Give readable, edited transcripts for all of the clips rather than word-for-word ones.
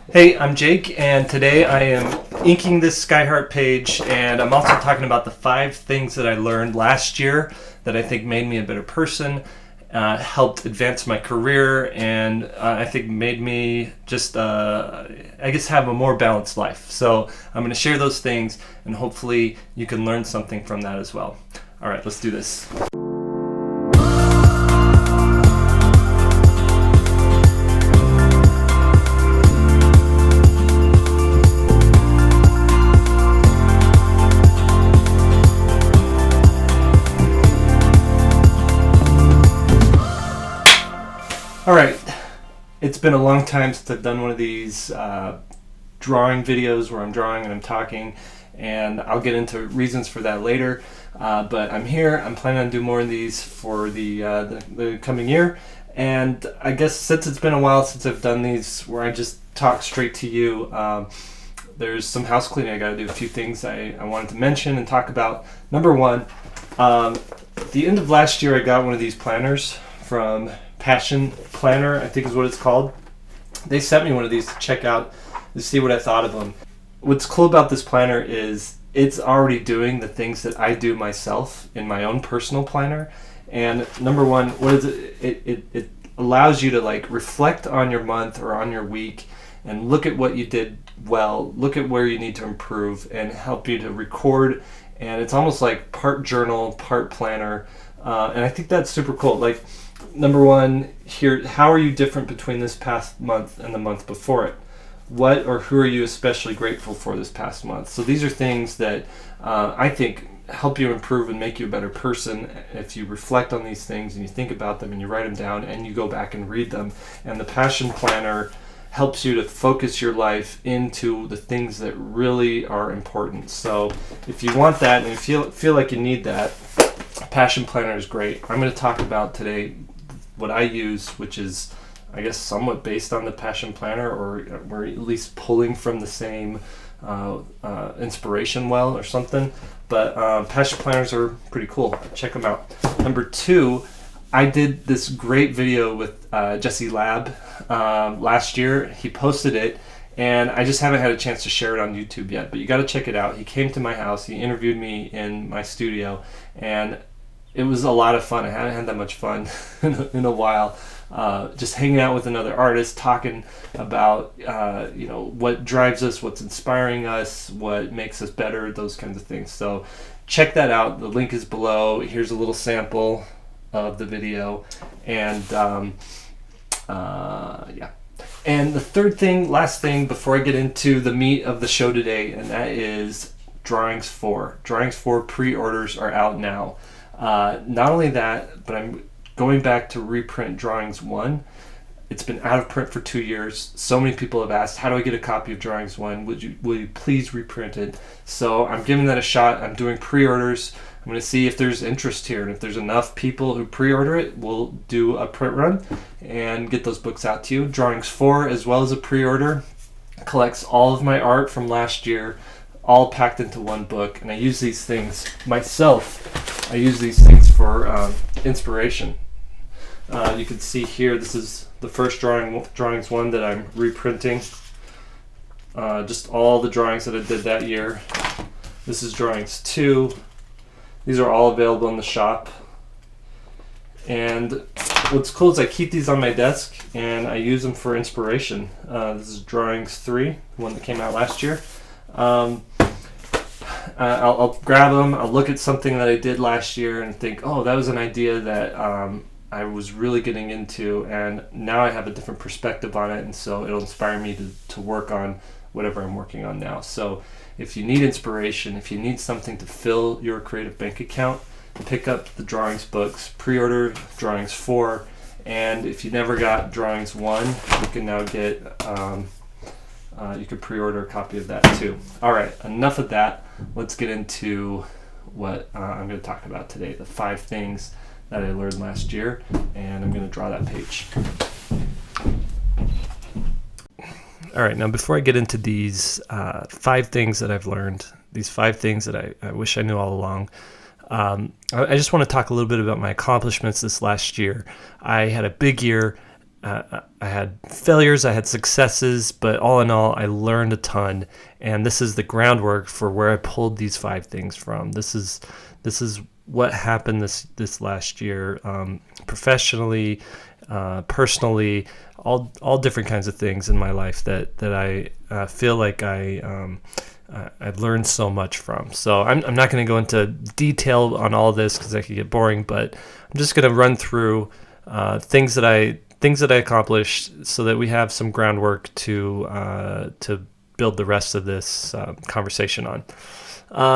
Hey, I'm Jake, and today I am inking this Skyheart page, and I'm also talking about the 5 things that I learned last year that I think made me a better person, helped advance my career, and I think made me just, I guess, have a more balanced life. So I'm going to share those things, and hopefully you can learn something from that as well. All right, let's do this. All right, it's been a long time since I've done one of these drawing videos where I'm drawing and I'm talking, and I'll get into reasons for that later. But I'm here. I'm planning on doing more of these for the coming year. And I guess since it's been a while since I've done these where I just talk straight to you, there's some house cleaning. I got to do a few things I wanted to mention and talk about. Number one, at the end of last year, I got one of these planners from Passion Planner, I think is what it's called. They sent me one of these to check out to see what I thought of them. What's cool about this planner is it's already doing the things that I do myself in my own personal planner. And number one, what is it? It allows you to like reflect on your month or on your week and look at what you did well, look at where you need to improve, and help you to record. And it's almost like part journal, part planner. And I think that's super cool. Like, number one here, how are you different between this past month and the month before it? What or who are you especially grateful for this past month? So these are things that I think help you improve and make you a better person if you reflect on these things and you think about them and you write them down and you go back and read them. And the Passion Planner helps you to focus your life into the things that really are important. So if you want that and you feel like you need that, Passion Planner is great. I'm going to talk about today what I use, which is, I guess, somewhat based on the Passion Planner, or we're at least pulling from the same inspiration well or something. But Passion Planners are pretty cool. Check them out. Number two, I did this great video with Jesse Lab last year. He posted it, and I just haven't had a chance to share it on YouTube yet, but you got to check it out. He came to my house, he interviewed me in my studio, and it was a lot of fun. I haven't had that much fun in a while. Just hanging out with another artist, talking about what drives us, what's inspiring us, what makes us better, those kinds of things. So check that out. The link is below. Here's a little sample of the video, and yeah. And the third thing, last thing, before I get into the meat of the show today, and that is Drawings 4. Drawings 4 pre-orders are out now. Not only that, but I'm going back to reprint Drawings 1. It's been out of print for 2 years. So many people have asked, how do I get a copy of Drawings 1? Will you please reprint it? So I'm giving that a shot. I'm doing pre-orders. I'm going to see if there's interest here. And if there's enough people who pre-order it, we'll do a print run and get those books out to you. Drawings 4, as well as a pre-order, collects all of my art from last year, all packed into one book. And I use these things myself. I use these things for inspiration. You can see here, this is the first Drawings 1 that I'm reprinting. Just all the drawings that I did that year. This is Drawings 2. These are all available in the shop. And what's cool is I keep these on my desk and I use them for inspiration. This is Drawings 3, the one that came out last year. I'll grab them, I'll look at something that I did last year and think, oh, that was an idea that I was really getting into, and now I have a different perspective on it, and so it'll inspire me to work on whatever I'm working on now. So if you need inspiration, if you need something to fill your creative bank account, pick up the Drawings books, pre-order Drawings 4, and if you never got Drawings 1, you can now get you could pre-order a copy of that too. All right, enough of that. Let's get into what I'm going to talk about today, the 5 things that I learned last year, and I'm going to draw that page. All right, now before I get into these 5 things that I've learned, these 5 things that I wish I knew all along, I just want to talk a little bit about my accomplishments this last year. I had a big year I had failures, I had successes, but all in all, I learned a ton. And this is the groundwork for where I pulled these 5 things from. This is what happened this last year, professionally, personally, all different kinds of things in my life that I feel like I've learned so much from. So I'm not going to go into detail on all this because that could get boring, but I'm just going to run through things that I accomplished so that we have some groundwork to build the rest of this conversation on.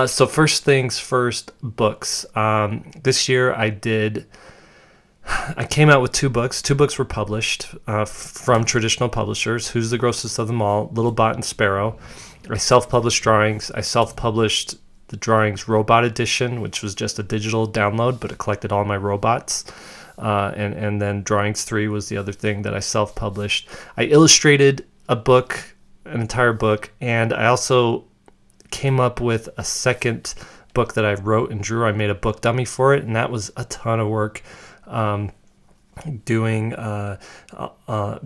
So first things first, books. This year I came out with 2 books. 2 books were published from traditional publishers. Who's the Grossest of Them All? Little Bot and Sparrow. I self-published drawings. I self-published the drawings robot edition, which was just a digital download, but it collected all my robots. And then Drawings 3 was the other thing that I self-published. I illustrated a book, an entire book, and I also came up with a second book that I wrote and drew. I made a book dummy for it, and that was a ton of work. Doing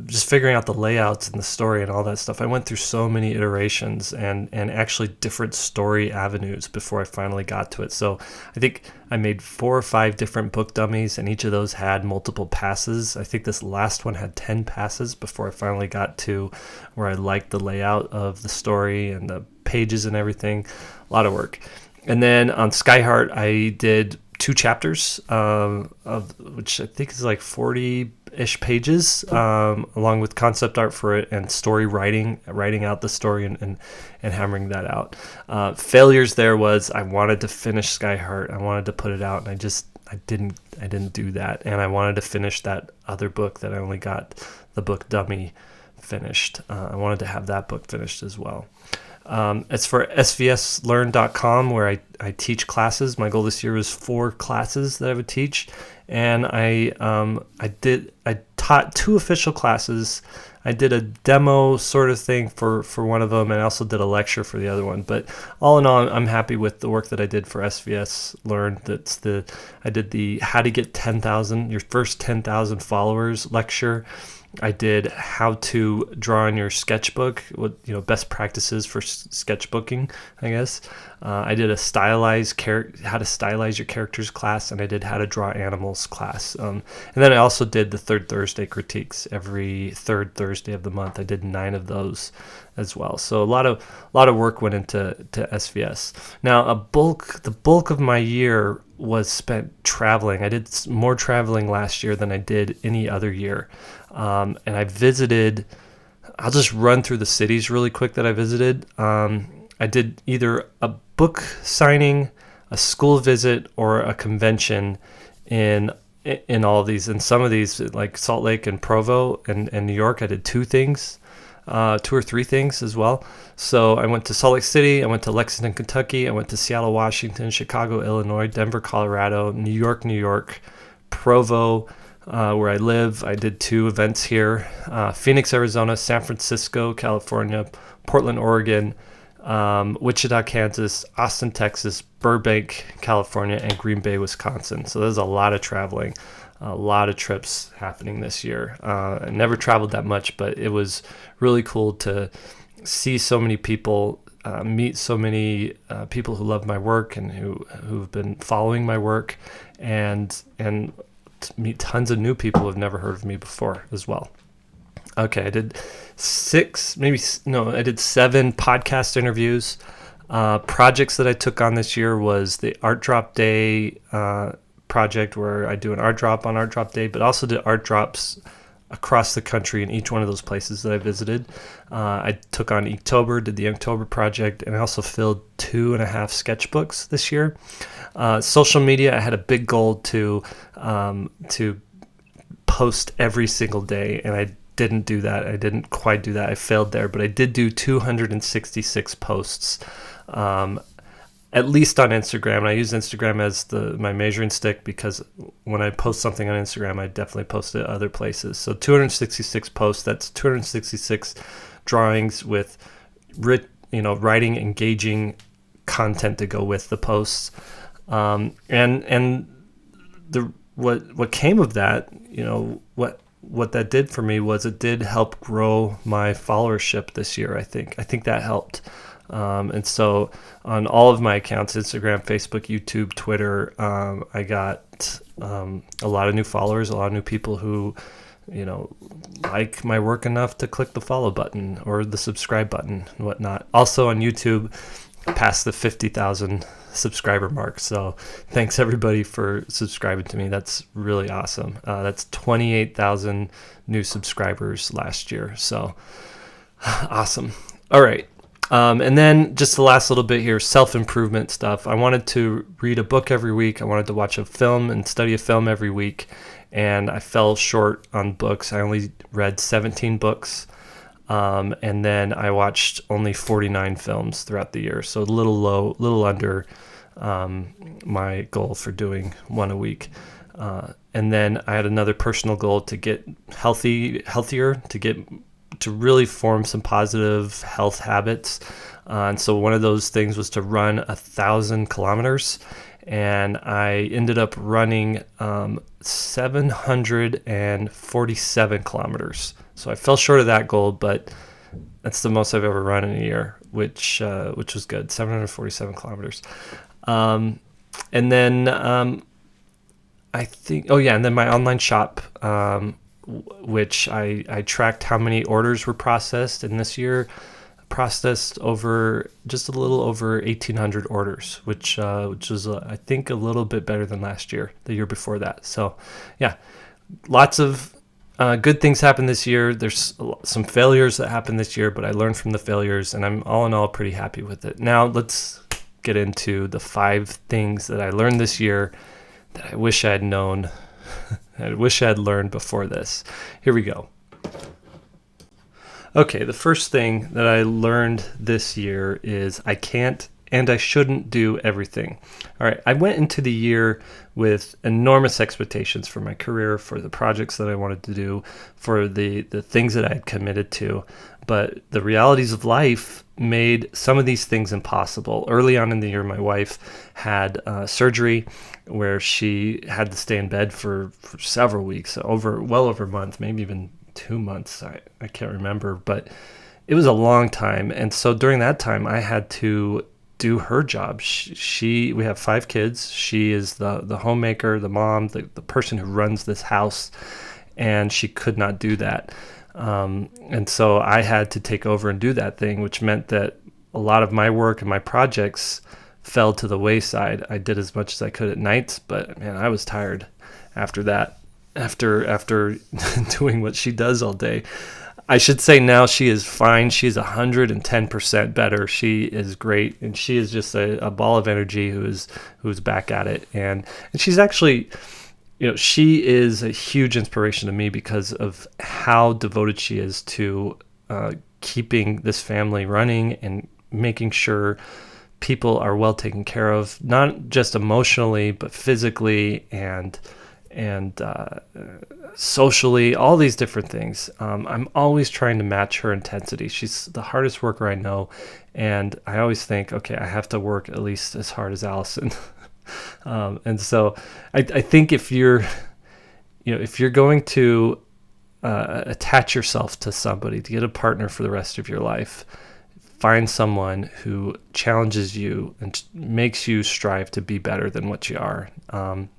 just figuring out the layouts and the story and all that stuff. I went through so many iterations and actually different story avenues before I finally got to it. So I think I made 4 or 5 different book dummies, and each of those had multiple passes. I think this last one had 10 passes before I finally got to where I liked the layout of the story and the pages and everything. A lot of work. And then on Skyheart, I did 2 chapters of which I think is like 40-ish pages, along with concept art for it and story writing out the story and hammering that out. Failures there was I wanted to finish Skyheart. I wanted to put it out, and I didn't do that. And I wanted to finish that other book that I only got the book dummy finished. I wanted to have that book finished as well. As for svslearn.com, where I teach classes, my goal this year was 4 classes that I would teach, and I taught 2 official classes. I did a demo sort of thing for one of them, and I also did a lecture for the other one. But all in all, I'm happy with the work that I did for SVS Learn. I did the How to Get 10,000, your first 10,000 followers lecture. I did how to draw in your sketchbook, best practices for sketchbooking, I guess. I did a how to stylize your characters class, and I did how to draw animals class. And then I also did the Third Thursday critiques every third Thursday of the month. I did 9 of those as well. So a lot of work went into SVS. Now the bulk of my year was spent traveling. I did more traveling last year than I did any other year. And I visited, I'll just run through the cities really quick that I visited. I did either a book signing, a school visit, or a convention in all of these. And some of these, like Salt Lake and Provo and New York, I did 2 things, 2 or 3 things as well. So I went to Salt Lake City, I went to Lexington, Kentucky, I went to Seattle, Washington, Chicago, Illinois, Denver, Colorado, New York, Provo, where I live. I did 2 events here, Phoenix, Arizona, San Francisco, California, Portland, Oregon, Wichita, Kansas, Austin, Texas, Burbank, California, and Green Bay, Wisconsin. So there's a lot of traveling, a lot of trips happening this year. I never traveled that much, but it was really cool to see so many people, meet so many people who love my work and who've been following my work, and meet tons of new people who have never heard of me before as well. Okay, I did 7 podcast interviews. Projects that I took on this year was the Art Drop Day project, where I do an art drop on Art Drop Day, but also did art drops across the country in each one of those places that I visited. I took on Inktober, did the Inktober project, and I also filled 2.5 sketchbooks this year. Social media, I had a big goal to post every single day, and I didn't do that. I didn't quite do that. I failed there, but I did do 266 posts, at least on Instagram. And I use Instagram as my measuring stick, because when I post something on Instagram, I definitely post it other places. So 266 posts, that's 266 drawings with writing, engaging content to go with the posts. And what came of that, what that did for me was it did help grow my followership this year. I think that helped. And so on all of my accounts, Instagram, Facebook, YouTube, Twitter, I got a lot of new followers, a lot of new people who, like my work enough to click the follow button or the subscribe button and whatnot. Also on YouTube, past the 50,000 subscriber mark. So thanks everybody for subscribing to me. That's really awesome. That's 28,000 new subscribers last year. So awesome. All right. And then just the last little bit here, self-improvement stuff. I wanted to read a book every week. I wanted to watch a film and study a film every week. And I fell short on books. I only read 17 books. And then I watched only 49 films throughout the year. So a little under my goal for doing one a week. And then I had another personal goal to get healthier, to really form some positive health habits. And so one of those things was to run 1,000 kilometers. And I ended up running 747 kilometers. So I fell short of that goal, but that's the most I've ever run in a year, which was good, 747 kilometers. And then I think, and then my online shop, which I tracked how many orders were processed, and this year processed just a little over 1,800 orders, which was I think a little bit better than last year, the year before that. So yeah, lots of good things happened this year. There's some failures that happened this year, but I learned from the failures, and I'm all in all pretty happy with it. Now let's get into the 5 things that I learned this year that I wish I had known. I wish I had learned before this. Here we go. Okay, the first thing that I learned this year is I can't and I shouldn't do everything. All right, I went into the year with enormous expectations for my career, for the projects that I wanted to do, for the things that I had committed to. But the realities of life made some of these things impossible. Early on in the year, my wife had surgery where she had to stay in bed for several weeks, well over a month, maybe even 2 months. I can't remember, but it was a long time. And so during that time, I had to do her job. We have 5 kids. She is the homemaker, the mom, the person who runs this house, and she could not do that. And so I had to take over and do that thing, which meant that a lot of my work and my projects fell to the wayside. I did as much as I could at nights, but man, I was tired after that, after doing what she does all day. I should say now she is fine. She's 110% better. She is great, and she is just a ball of energy who's back at it. And she's actually, she is a huge inspiration to me because of how devoted she is to keeping this family running and making sure people are well taken care of, not just emotionally, but physically and socially, all these different things. I'm always trying to match her intensity. She's the hardest worker I know, and I always think, okay, I have to work at least as hard as Allison. And so I think if you're going to attach yourself to somebody, to get a partner for the rest of your life, find someone who challenges you and makes you strive to be better than what you are.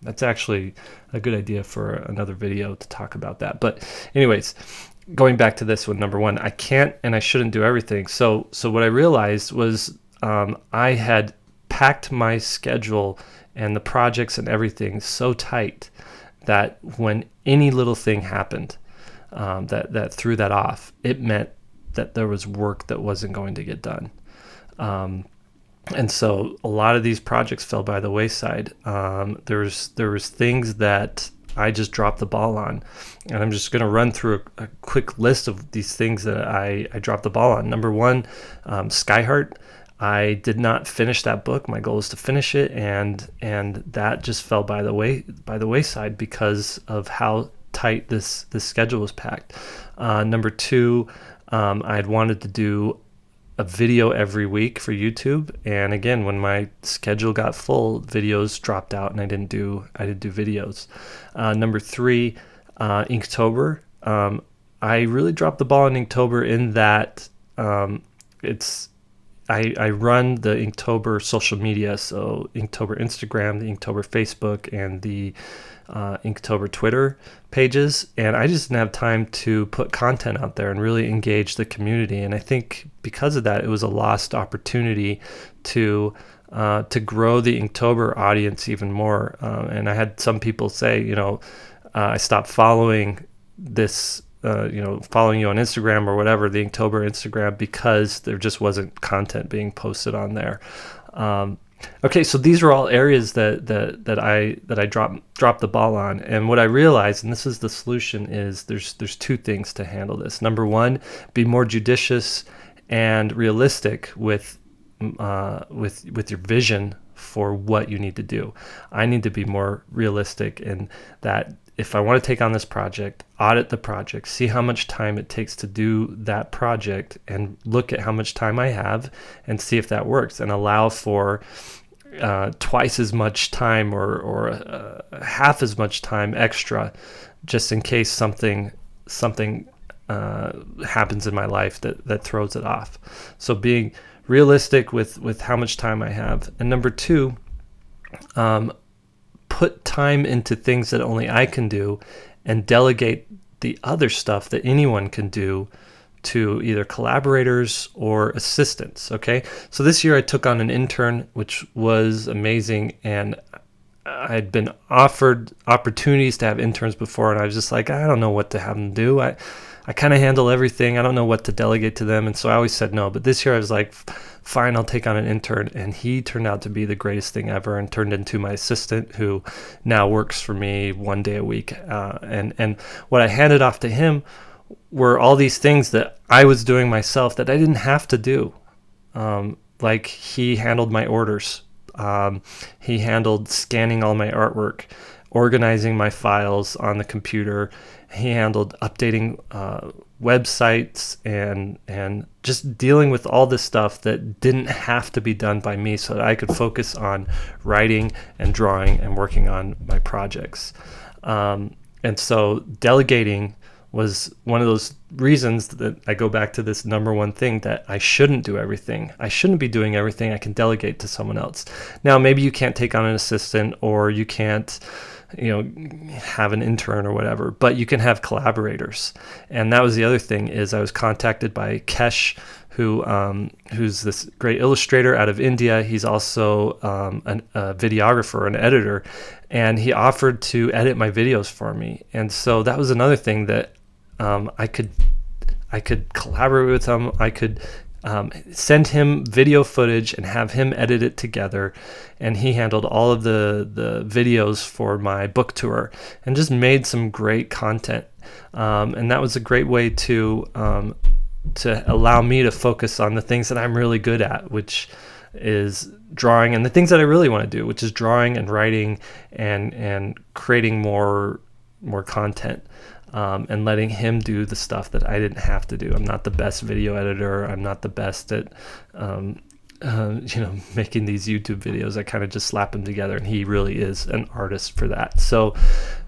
That's actually a good idea for another video to talk about that. But anyways, going back to this one, number 1, I can't and I shouldn't do everything. So what I realized was I had packed my schedule and the projects and everything so tight that when any little thing happened that threw that off, it meant that there was work that wasn't going to get done. And so a lot of these projects fell by the wayside. There was things that I just dropped the ball on. And I'm just going to run through a quick list of these things that I dropped the ball on. Number 1, Skyheart. I did not finish that book. My goal was to finish it, and that just fell by the wayside because of how tight this schedule was packed. Number 2, I had wanted to do a video every week for YouTube, and again, when my schedule got full, videos dropped out, and I didn't do videos. Number 3, Inktober. I really dropped the ball in Inktober in that I run the Inktober social media, so Inktober Instagram, the Inktober Facebook, and the Inktober Twitter pages, and I just didn't have time to put content out there and really engage the community. And I think because of that, it was a lost opportunity to grow the Inktober audience even more. And I had some people say, I stopped following this. Following you on Instagram or whatever, the Inktober Instagram, because there just wasn't content being posted on there. Okay, so these are all areas that I dropped the ball on, and what I realized, and this is the solution, is there's two things to handle this. Number one, be more judicious and realistic with your vision for what you need to do. I need to be more realistic in that. If I want to take on this project, audit the project, see how much time it takes to do that project, and look at how much time I have and see if that works, and allow for twice as much time or half as much time extra, just in case something happens in my life that throws it off. So being realistic with how much time I have. And number two, put time into things that only I can do, and delegate the other stuff that anyone can do to either collaborators or assistants. Okay, so this year I took on an intern, which was amazing, and I'd been offered opportunities to have interns before, and I was just like, I don't know what to have them do. I kind of handle everything. I don't know what to delegate to them, and so I always said no. But this year I was like, fine, I'll take on an intern, and he turned out to be the greatest thing ever, and turned into my assistant, who now works for me 1 day a week. And what I handed off to him were all these things that I was doing myself that I didn't have to do. Like, he handled my orders. He handled scanning all my artwork, organizing my files on the computer. He handled updating websites and just dealing with all this stuff that didn't have to be done by me, so that I could focus on writing and drawing and working on my projects. And so delegating was one of those reasons that I go back to this number one thing, that I shouldn't do everything. I shouldn't be doing everything. I can delegate to someone else. Now, maybe you can't take on an assistant, or you can't have an intern or whatever, but you can have collaborators. And that was the other thing, is I was contacted by Kesh, who's this great illustrator out of India. He's also a videographer, an editor, and he offered to edit my videos for me. And so that was another thing that I could collaborate with him. I could send him video footage and have him edit it together, and he handled all of the videos for my book tour and just made some great content. And that was a great way to allow me to focus on the things that I'm really good at, which is drawing, and the things that I really want to do, which is drawing and writing and creating more content. And letting him do the stuff that I didn't have to do. I'm not the best video editor. I'm not the best at, making these YouTube videos. I kind of just slap them together, and he really is an artist for that. So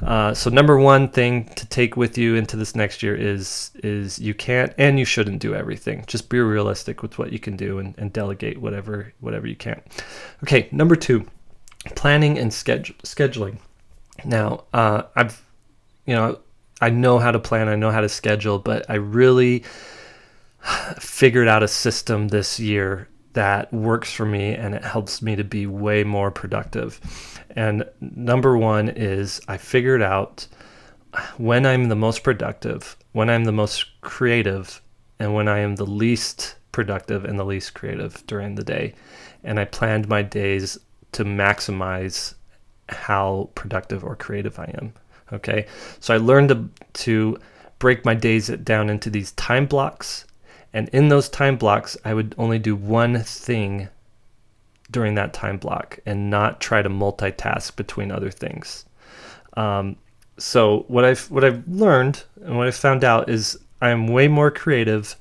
number one thing to take with you into this next year is you can't and you shouldn't do everything. Just be realistic with what you can do, and delegate whatever you can. Okay, number two, planning and scheduling. Now, I know how to plan, I know how to schedule, but I really figured out a system this year that works for me, and it helps me to be way more productive. And number one is, I figured out when I'm the most productive, when I'm the most creative, and when I am the least productive and the least creative during the day. And I planned my days to maximize how productive or creative I am. Okay, so I learned to break my days down into these time blocks, and in those time blocks, I would only do one thing during that time block, and not try to multitask between other things. So what I've learned and what I found out is I'm way more creative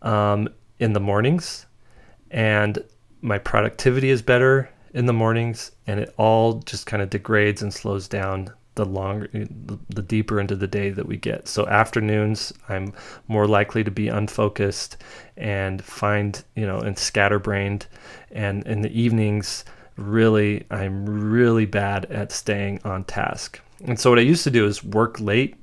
in the mornings, and my productivity is better in the mornings, and it all just kind of degrades and slows down the longer, the deeper into the day that we get. So afternoons, I'm more likely to be unfocused and and scatterbrained. And in the evenings, I'm really bad at staying on task. And so what I used to do is work late,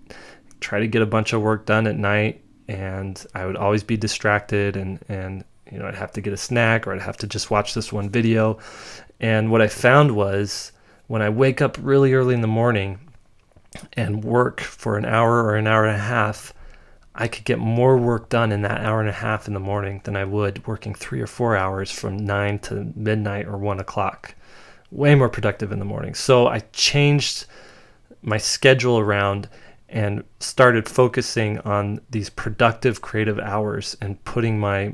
try to get a bunch of work done at night, and I would always be distracted, and I'd have to get a snack, or I'd have to just watch this one video. And what I found was, when I wake up really early in the morning and work for an hour or an hour and a half, I could get more work done in that hour and a half in the morning than I would working 3 or 4 hours from 9 to midnight or 1 o'clock. Way more productive in the morning. So I changed my schedule around and started focusing on these productive creative hours and putting my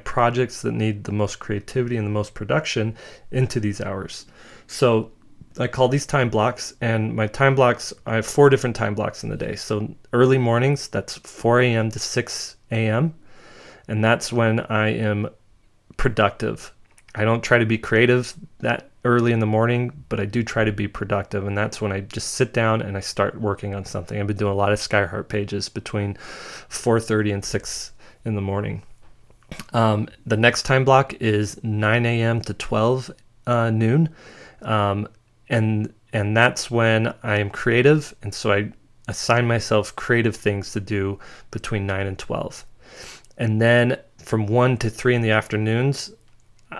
projects that need the most creativity and the most production into these hours. So I call these time blocks, and my time blocks, I have 4 different time blocks in the day. So early mornings, that's 4 a.m. to 6 a.m. And that's when I am productive. I don't try to be creative that early in the morning, but I do try to be productive. And that's when I just sit down and I start working on something. I've been doing a lot of Skyheart pages between 4:30 and 6 in the morning. The next time block is 9 a.m. to 12 noon. And that's when I am creative. And so I assign myself creative things to do between 9 and 12. And then from 1 to 3 in the afternoons,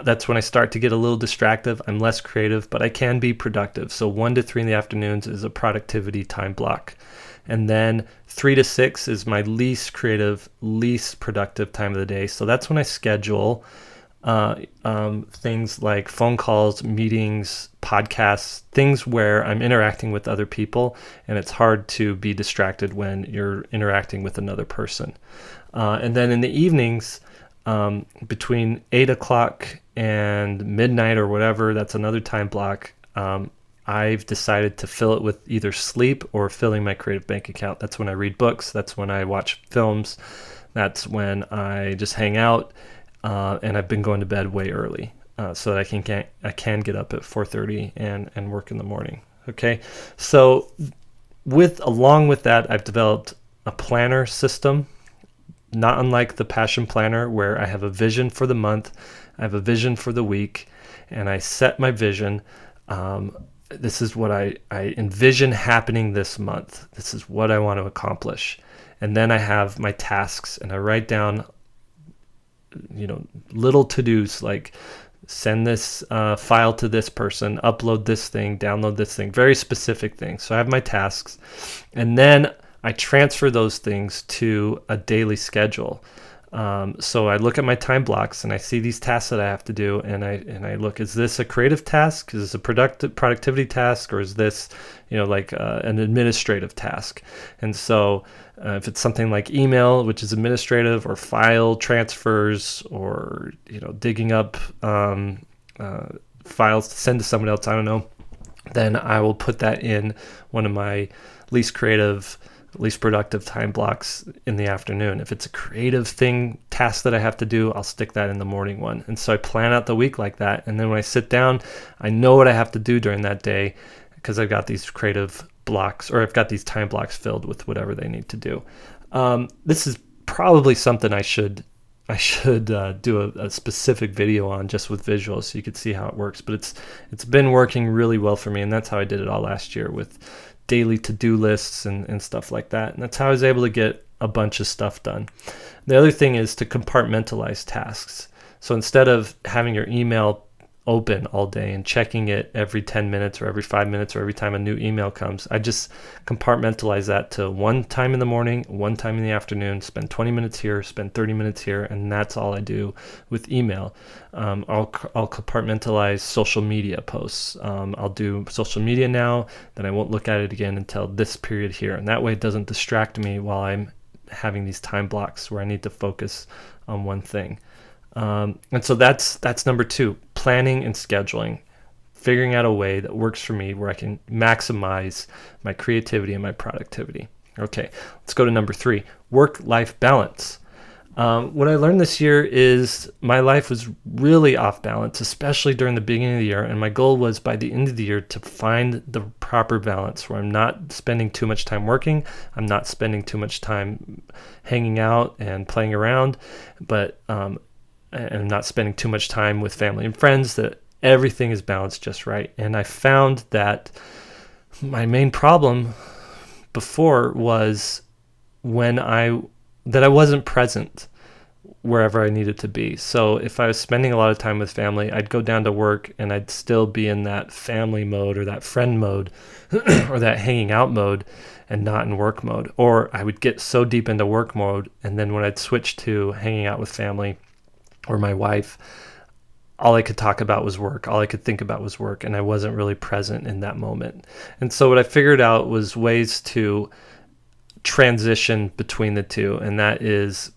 that's when I start to get a little distractive. I'm less creative, but I can be productive. So 1 to 3 in the afternoons is a productivity time block. And then 3 to 6 is my least creative, least productive time of the day. So that's when I schedule things like phone calls, meetings, podcasts, things where I'm interacting with other people, and it's hard to be distracted when you're interacting with another person. And then in the evenings, between 8 o'clock and midnight or whatever, that's another time block. I've decided to fill it with either sleep or filling my creative bank account. That's when I read books. That's when I watch films. That's when I just hang out. And I've been going to bed way early so that I can get up at 4:30 and work in the morning. Okay, so along with that, I've developed a planner system, not unlike the Passion Planner, where I have a vision for the month, I have a vision for the week, and I set my vision. This is what I envision happening this month. This is what I want to accomplish. And then I have my tasks, and I write down little to-dos like send this file to this person, upload this thing, download this thing, very specific things. So I have my tasks, and then I transfer those things to a daily schedule. So I look at my time blocks and I see these tasks that I have to do, and I look, is this a creative task? Is this a productivity task? Or is this, an administrative task? And so if it's something like email, which is administrative, or file transfers, or, digging up files to send to someone else, I don't know, then I will put that in one of my least creative, least productive time blocks in the afternoon. If it's a creative task that I have to do, I'll stick that in the morning one. And so I plan out the week like that. And then when I sit down, I know what I have to do during that day because I've got these creative blocks, or I've got these time blocks filled with whatever they need to do. This is probably something I should do a specific video on, just with visuals, so you could see how it works. But it's been working really well for me, and that's how I did it all last year, with daily to-do lists and stuff like that. And that's how I was able to get a bunch of stuff done. The other thing is to compartmentalize tasks. So instead of having your email open all day and checking it every 10 minutes or every 5 minutes or every time a new email comes, I just compartmentalize that to one time in the morning, one time in the afternoon, spend 20 minutes here, spend 30 minutes here, and that's all I do with email. I'll compartmentalize social media posts. I'll do social media now, then I won't look at it again until this period here, and that way it doesn't distract me while I'm having these time blocks where I need to focus on one thing. And so that's number 2, planning and scheduling, figuring out a way that works for me where I can maximize my creativity and my productivity. Okay, let's go to number 3, work-life balance. What I learned this year is my life was really off balance, especially during the beginning of the year. And my goal was by the end of the year to find the proper balance where I'm not spending too much time working. I'm not spending too much time hanging out and playing around, but and I'm not spending too much time with family and friends, that everything is balanced just right. And I found that my main problem before was that I wasn't present wherever I needed to be. So if I was spending a lot of time with family, I'd go down to work and I'd still be in that family mode or that friend mode or that hanging out mode and not in work mode. Or I would get so deep into work mode, and then when I'd switch to hanging out with family or my wife, all I could talk about was work. All I could think about was work, and I wasn't really present in that moment. And so what I figured out was ways to transition between the two, and that is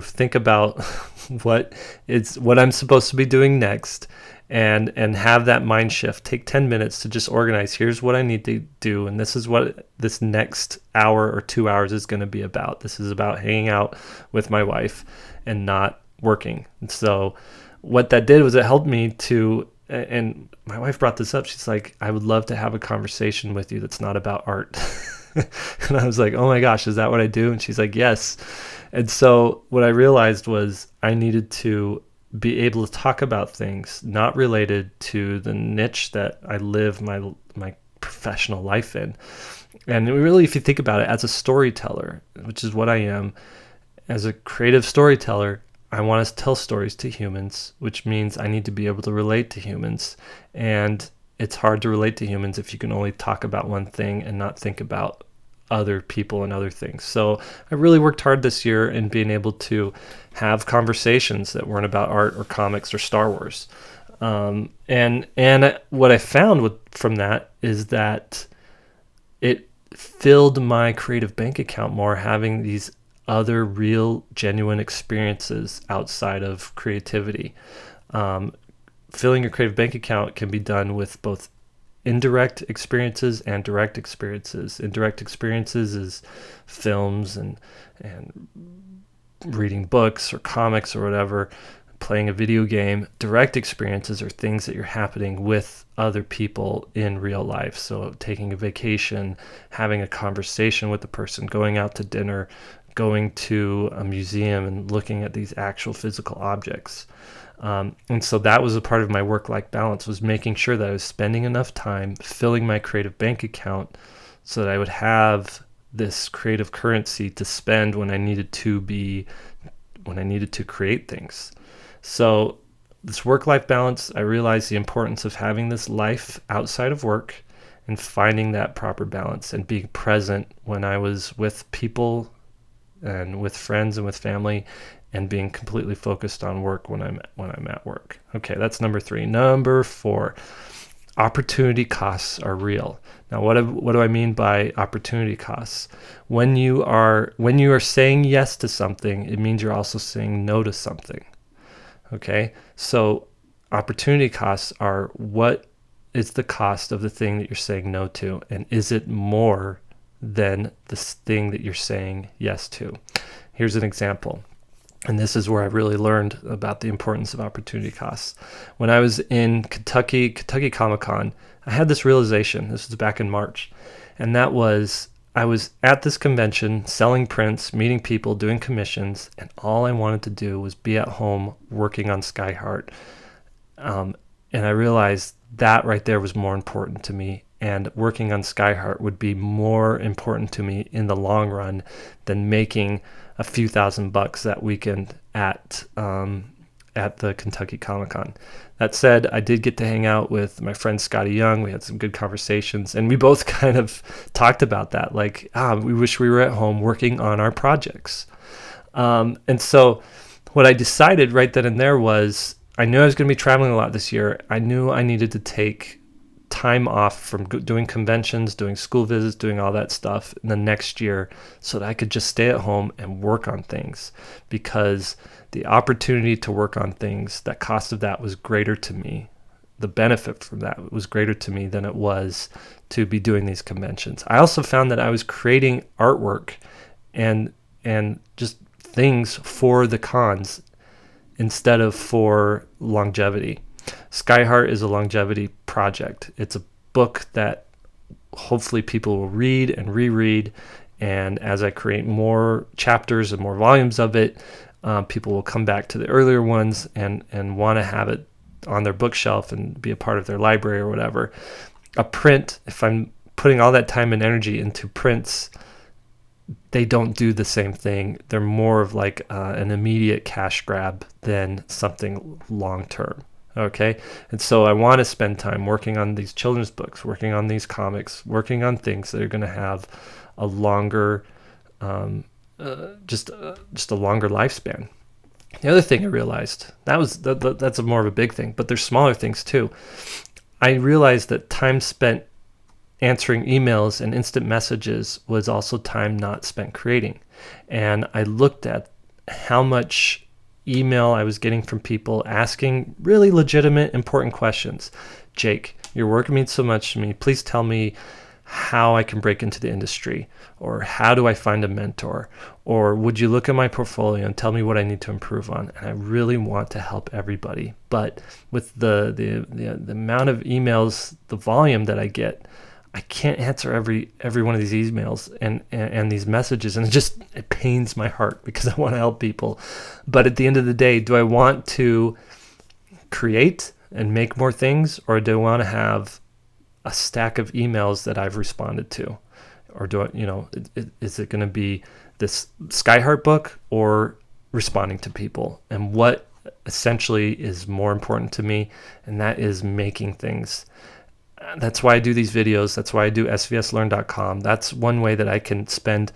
think about what I'm supposed to be doing next, and have that mind shift. Take 10 minutes to just organize. Here's what I need to do, and this is what this next hour or 2 hours is going to be about. This is about hanging out with my wife and not working. And so what that did was it helped me to, and my wife brought this up, she's like, I would love to have a conversation with you that's not about art. And I was like, oh my gosh, is that what I do? And she's like, yes. And so what I realized was I needed to be able to talk about things not related to the niche that I live my professional life in. And really, if you think about it, as a storyteller, which is what I am, as a creative storyteller, I want to tell stories to humans, which means I need to be able to relate to humans. And it's hard to relate to humans if you can only talk about one thing and not think about other people and other things. So I really worked hard this year in being able to have conversations that weren't about art or comics or Star Wars. And what I found from that is that it filled my creative bank account more, having these other real, genuine experiences outside of creativity. Filling your creative bank account can be done with both indirect experiences and direct experiences. Indirect experiences is films and reading books or comics or whatever, playing a video game. Direct experiences are things that you're happening with other people in real life. So taking a vacation, having a conversation with the person, going out to dinner, going to a museum and looking at these actual physical objects. And so that was a part of my work-life balance, was making sure that I was spending enough time filling my creative bank account so that I would have this creative currency to spend when I needed to create things. So this work-life balance, I realized the importance of having this life outside of work and finding that proper balance and being present when I was with people and with friends and with family, and being completely focused on work when I'm at work. Okay, that's number 3. Number 4, opportunity costs are real. Now, what do I mean by opportunity costs? When you are saying yes to something, it means you're also saying no to something. Okay, so opportunity costs are, what is the cost of the thing that you're saying no to, and is it more than the thing that you're saying yes to? Here's an example. And this is where I really learned about the importance of opportunity costs. When I was in Kentucky Comic-Con, I had this realization. This was back in March. And that was, I was at this convention selling prints, meeting people, doing commissions, and all I wanted to do was be at home working on Skyheart. And I realized that right there was more important to me. And working on Skyheart would be more important to me in the long run than making a few $1,000s that weekend at the Kentucky Comic-Con. That said, I did get to hang out with my friend Scotty Young. We had some good conversations, and we both kind of talked about that, like, we wish we were at home working on our projects. And so what I decided right then and there was, I knew I was going to be traveling a lot this year. I knew I needed to take time off from doing conventions, doing school visits, doing all that stuff in the next year so that I could just stay at home and work on things, because the opportunity to work on things, that cost of that was greater to me. The benefit from that was greater to me than it was to be doing these conventions. I also found that I was creating artwork and just things for the cons instead of for longevity. Skyheart is a longevity project. It's a book that hopefully people will read and reread, and as I create more chapters and more volumes of it, people will come back to the earlier ones and want to have it on their bookshelf and be a part of their library or whatever. A print, if I'm putting all that time and energy into prints, they don't do the same thing. They're more of like an immediate cash grab than something long term. Okay. And so I want to spend time working on these children's books, working on these comics, working on things that are going to have a longer, just a longer lifespan. The other thing I realized, that's more of a big thing, but there's smaller things too. I realized that time spent answering emails and instant messages was also time not spent creating. And I looked at how much email I was getting from people asking really legitimate, important questions. Jake, your work means so much to me. Please tell me how I can break into the industry, or how do I find a mentor, or would you look at my portfolio and tell me what I need to improve on? And I really want to help everybody, but with the amount of emails, the volume that I get, I can't answer every one of these emails and these messages, and it pains my heart because I want to help people. But at the end of the day, do I want to create and make more things, or do I want to have a stack of emails that I've responded to? Or do I, is it going to be this Skyheart book or responding to people? And what essentially is more important to me, and that is making things. That's why I do these videos. That's why I do svslearn.com. That's one way that I can spend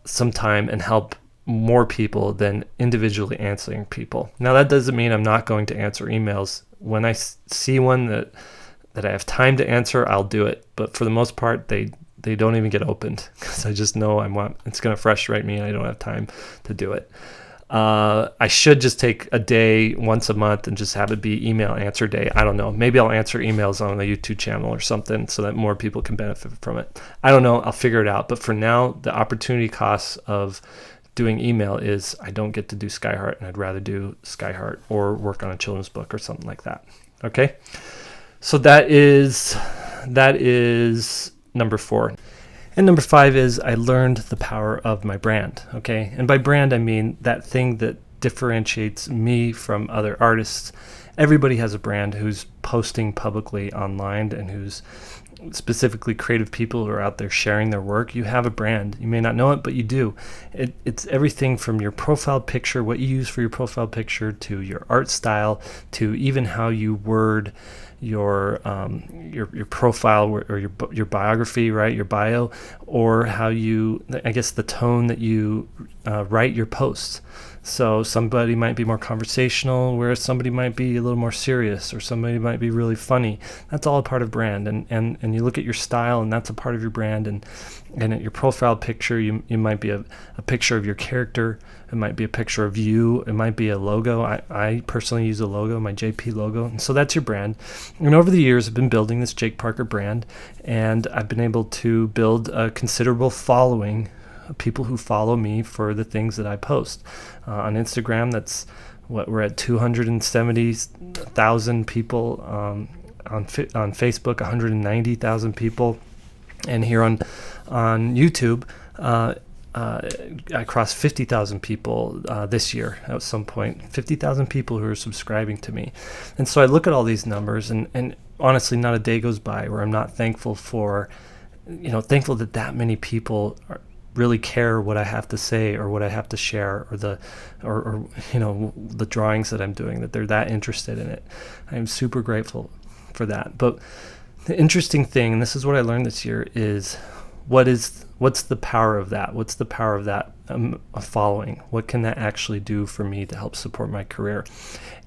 some time and help more people than individually answering people. Now, that doesn't mean I'm not going to answer emails. When I see one that I have time to answer, I'll do it. But for the most part, they don't even get opened because I just know it's going to frustrate me and I don't have time to do it. I should just take a day once a month and just have it be email answer day. I don't know. Maybe I'll answer emails on the YouTube channel or something so that more people can benefit from it. I don't know. I'll figure it out. But for now, the opportunity costs of doing email is I don't get to do Skyheart, and I'd rather do Skyheart or work on a children's book or something like that. Okay. So that is number 4. And number 5 is I learned the power of my brand, okay? And by brand, I mean that thing that differentiates me from other artists. Everybody has a brand who's posting publicly online and who's specifically creative people who are out there sharing their work. You have a brand. You may not know it, but you do. It's everything from your profile picture, what you use for your profile picture, to your art style, to even how you word your profile or your biography, right? Your bio, or how you, I guess, the tone that you write your posts. So somebody might be more conversational, whereas somebody might be a little more serious, or somebody might be really funny. That's all a part of brand. And you look at your style, and that's a part of your brand. And at your profile picture, you might be a picture of your character. It might be a picture of you. It might be a logo. I personally use a logo, my JP logo. And so that's your brand. And over the years, I've been building this Jake Parker brand, and I've been able to build a considerable following of people who follow me for the things that I post. On Instagram, that's we're at 270,000 people. On Facebook, 190,000 people. And here on YouTube, I crossed 50,000 people this year at some point. 50,000 people who are subscribing to me. And so I look at all these numbers, and honestly, not a day goes by where I'm not thankful that many people really care what I have to say or what I have to share, or the drawings that I'm doing, that they're that interested in it. I'm super grateful for that. But the interesting thing, and this is what I learned this year, is what's the power of that? What's the power of that following? What can that actually do for me to help support my career?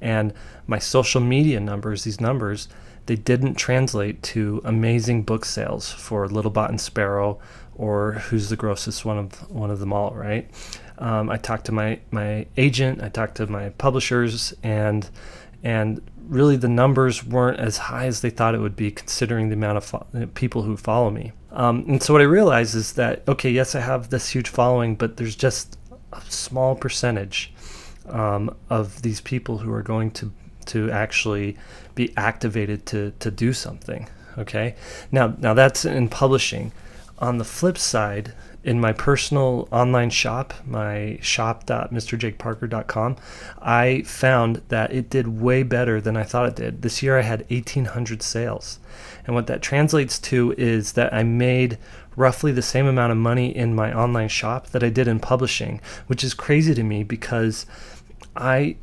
And my social media numbers, these numbers, they didn't translate to amazing book sales for Littlebot and Sparrow, or Who's the Grossest One of Them All, right? I talked to my agent, I talked to my publishers, and really the numbers weren't as high as they thought it would be, considering the amount of people who follow me. And so what I realized is that, okay, yes, I have this huge following, but there's just a small percentage of these people who are going to actually be activated to do something. Okay, now that's in publishing. On the flip side, in my personal online shop, my shop.mrjakeparker.com, I found that it did way better than I thought it did. This year I had 1,800 sales. And what that translates to is that I made roughly the same amount of money in my online shop that I did in publishing, which is crazy to me because I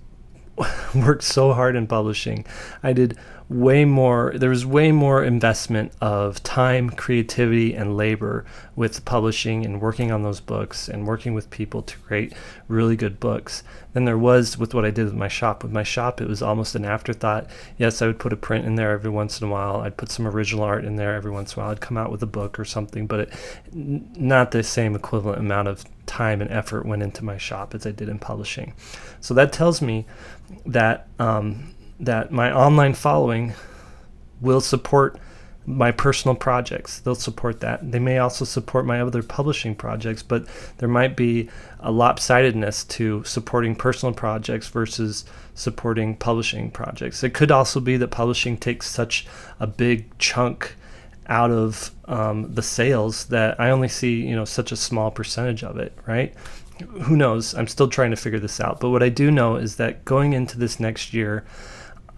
worked so hard in publishing. I did way more. There was way more investment of time, creativity, and labor with publishing and working on those books and working with people to create really good books than there was with what I did with my shop. With my shop, it was almost an afterthought. Yes, I would put a print in there every once in a while. I'd put some original art in there every once in a while. I'd come out with a book or something, but not the same equivalent amount of time and effort went into my shop as I did in publishing. So that tells me that that my online following will support my personal projects. They'll support that. They may also support my other publishing projects, but there might be a lopsidedness to supporting personal projects versus supporting publishing projects. It could also be that publishing takes such a big chunk out of the sales that I only see, such a small percentage of it, right? Who knows? I'm still trying to figure this out. But what I do know is that going into this next year,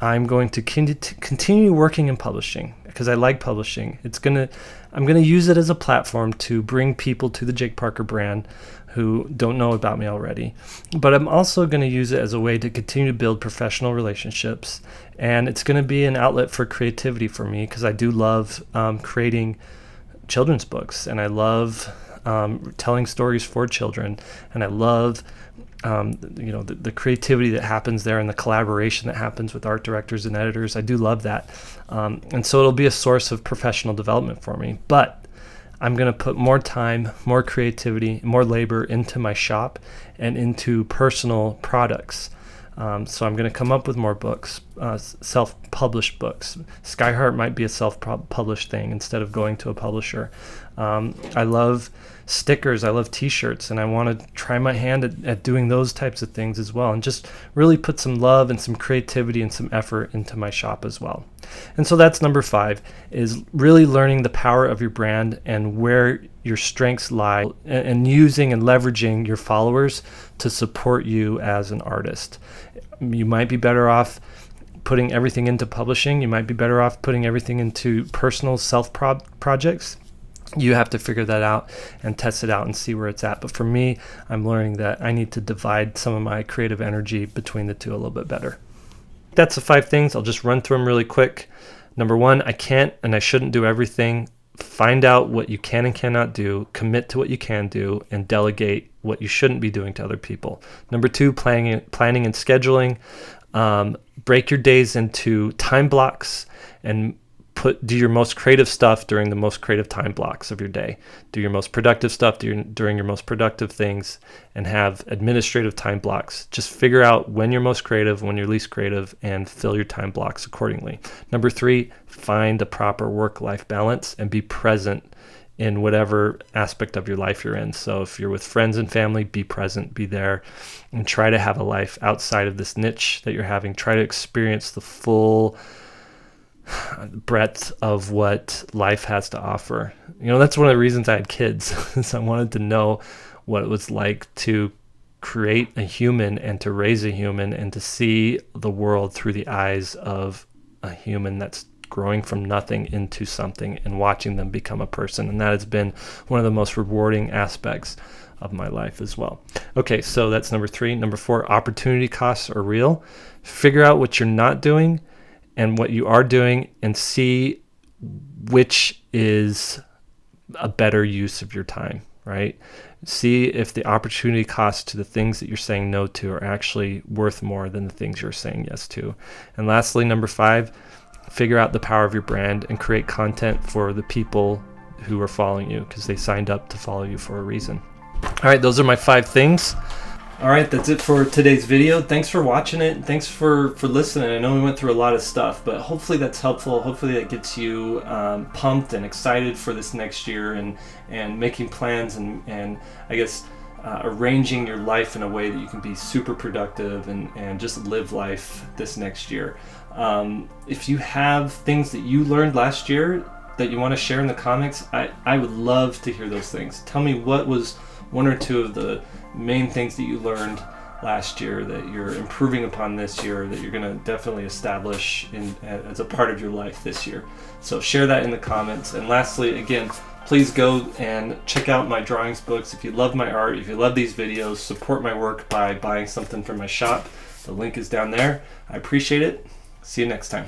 I'm going to continue working in publishing because I like publishing. I'm gonna use it as a platform to bring people to the Jake Parker brand who don't know about me already. But I'm also going to use it as a way to continue to build professional relationships, and it's going to be an outlet for creativity for me because I do love creating children's books, and I love telling stories for children, and I love the creativity that happens there and the collaboration that happens with art directors and editors. I do love that. And so it'll be a source of professional development for me. But I'm going to put more time, more creativity, more labor into my shop and into personal products. So I'm going to come up with more books, self-published books. Skyheart might be a self-published thing instead of going to a publisher. I love stickers, I love t-shirts, and I want to try my hand at doing those types of things as well, and just really put some love and some creativity and some effort into my shop as well. And so that's number 5, is really learning the power of your brand and where your strengths lie, and using and leveraging your followers to support you as an artist. You might be better off putting everything into publishing. You might be better off putting everything into personal projects. You have to figure that out and test it out and see where it's at. But for me, I'm learning that I need to divide some of my creative energy between the two a little bit better. That's the 5 things. I'll just run through them really quick. Number 1, I can't and I shouldn't do everything. Find out what you can and cannot do, commit to what you can do, and delegate what you shouldn't be doing to other people. Number 2, planning and scheduling. Break your days into time blocks and do your most creative stuff during the most creative time blocks of your day. Do your most productive stuff during your most productive things, and have administrative time blocks. Just figure out when you're most creative, when you're least creative, and fill your time blocks accordingly. Number 3, find a proper work-life balance and be present in whatever aspect of your life you're in. So if you're with friends and family, be present, be there, and try to have a life outside of this niche that you're having. Try to experience the full breadth of what life has to offer. That's one of the reasons I had kids, is I wanted to know what it was like to create a human and to raise a human and to see the world through the eyes of a human that's growing from nothing into something and watching them become a person. And that has been one of the most rewarding aspects of my life as well. Okay, so that's number 3. Number 4, opportunity costs are real. Figure out what you're not doing and what you are doing, and see which is a better use of your time, right? See if the opportunity costs to the things that you're saying no to are actually worth more than the things you're saying yes to. And lastly, number 5, figure out the power of your brand and create content for the people who are following you, because they signed up to follow you for a reason. All right, those are my 5 things. All right, that's it for today's video. Thanks for watching it. Thanks for listening. I know we went through a lot of stuff, but hopefully that's helpful. Hopefully that gets you pumped and excited for this next year and making plans and I guess arranging your life in a way that you can be super productive and just live life this next year. If you have things that you learned last year that you want to share in the comments, I would love to hear those things. Tell me what was one or two of the main things that you learned last year that you're improving upon this year, that you're going to definitely establish as a part of your life this year. So share that in the comments. And lastly, again, please go and check out my drawings books. If you love my art, if you love these videos, support my work by buying something from my shop. The link is down there. I appreciate it. See you next time.